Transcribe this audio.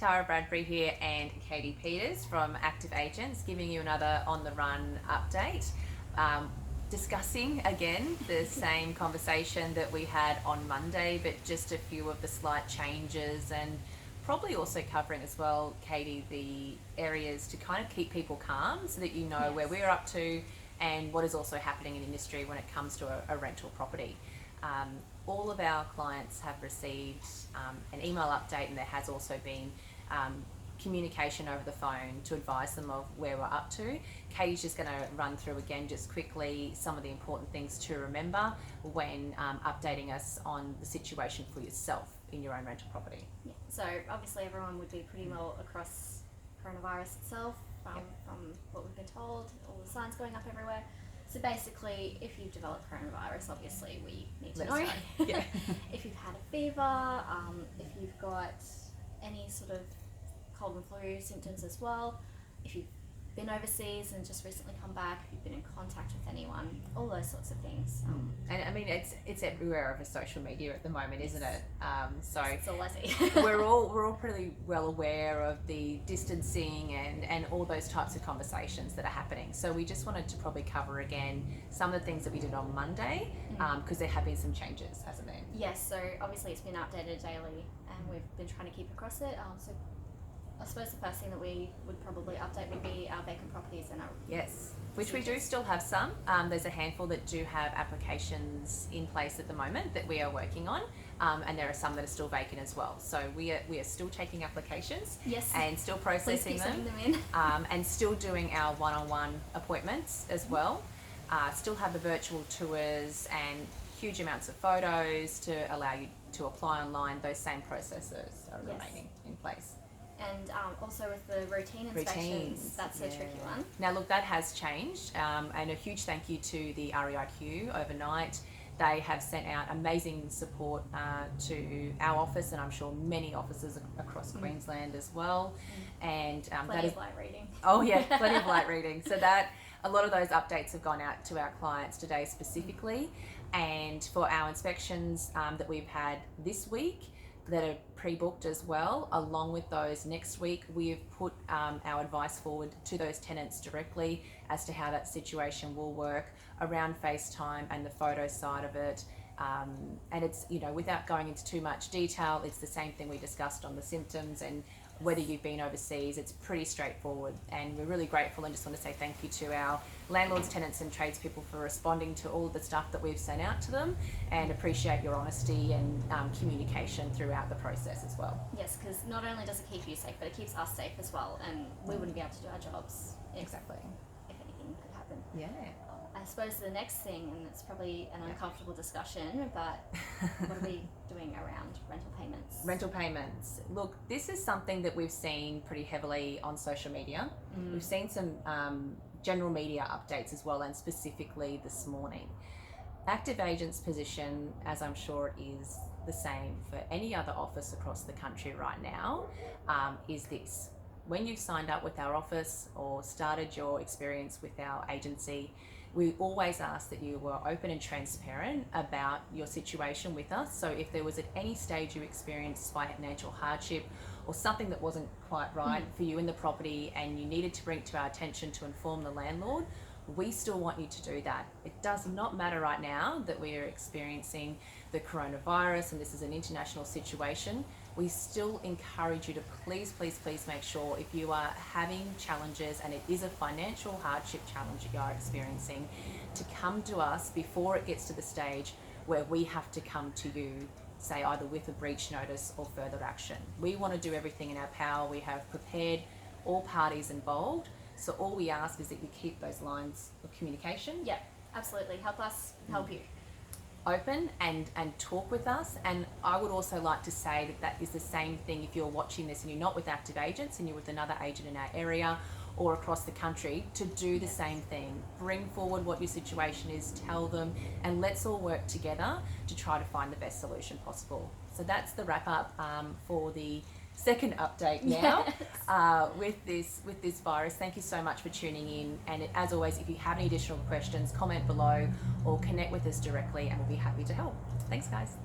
Tara Bradbury here and Katie Peters from Active Agents, giving you another on the run update. Discussing again the same conversation that we had on Monday, but just a few of the slight changes, and probably also covering as well, Katie, the areas to kind of keep people calm so that you know where we're up to and what is also happening in industry when it comes to a rental property. All of our clients have received an email update, and there has also been communication over the phone to advise them of where we're up to. Katie's just going to run through again just quickly some of the important things to remember when updating us on the situation for yourself in your own rental property. Yeah. So obviously everyone would be pretty well across coronavirus itself from what we've been told, all the signs going up everywhere. So basically, if you've developed coronavirus, obviously we need to know. Yeah. If you've had a fever, if you've got any sort of cold and flu symptoms as well, if you've been overseas and just recently come back, if you've been in contact with anyone, all those sorts of things. And I mean, it's everywhere over social media at the moment, isn't it? So it's all I see. we're all pretty well aware of the distancing and all those types of conversations that are happening. So we just wanted to probably cover again some of the things that we did on Monday, because there have been some changes, hasn't there? Yes. So obviously it's been updated daily, and we've been trying to keep across it. So I suppose the first thing that we would probably update would be our vacant properties and our... Yes, which we do still have some. There's a handful that do have applications in place at the moment that we are working on, and there are some that are still vacant as well. So we are still taking applications, and still processing them in. And still doing our one-on-one appointments as well. Still have the virtual tours and huge amounts of photos to allow you to apply online. Those same processes are remaining in place. And also with the routine inspections, that's a tricky one. Now look, that has changed, and a huge thank you to the REIQ overnight. They have sent out amazing support to our office, and I'm sure many offices across Queensland as well. And plenty of light reading. Oh yeah, plenty of light reading. So that a lot of those updates have gone out to our clients today specifically, and for our inspections that we've had this week, that are pre-booked as well. Along with those next week, we've put our advice forward to those tenants directly as to how that situation will work around FaceTime and the photo side of it. And it's, without going into too much detail, it's the same thing we discussed on the symptoms and whether you've been overseas. It's pretty straightforward, and we're really grateful and just want to say thank you to our landlords, tenants and tradespeople for responding to all of the stuff that we've sent out to them, and appreciate your honesty and communication throughout the process as well. Yes, because not only does it keep you safe, but it keeps us safe as well, and we wouldn't be able to do our jobs if anything could happen. Yeah. I suppose the next thing, and it's probably an uncomfortable discussion, but what are we doing around rental payments? Rental payments. Look, this is something that we've seen pretty heavily on social media. We've seen some general media updates as well, and specifically this morning. Active Agents' position, as I'm sure it is the same for any other office across the country right now, is this. When you've signed up with our office or started your experience with our agency, we always ask that you were open and transparent about your situation with us. So if there was at any stage you experienced financial hardship or something that wasn't quite right for you in the property and you needed to bring it to our attention to inform the landlord, we still want you to do that. It does not matter right now that we are experiencing the coronavirus and this is an international situation. We still encourage you to please make sure, if you are having challenges and it is a financial hardship challenge that you are experiencing, to come to us before it gets to the stage where we have to come to you, say either with a breach notice or further action. We want to do everything in our power. We have prepared all parties involved. So all we ask is that you keep those lines of communication. Yeah, absolutely. Help us help you. Open and talk with us. And I would also like to say that is the same thing if you're watching this and you're not with Active Agents and you're with another agent in our area or across the country, to do the same thing. Bring forward what your situation is, tell them, and let's all work together to try to find the best solution possible. So that's the wrap up for the second update now with this virus. Thank you so much for tuning in, and as always, if you have any additional questions, comment below or connect with us directly and we'll be happy to help. Thanks guys.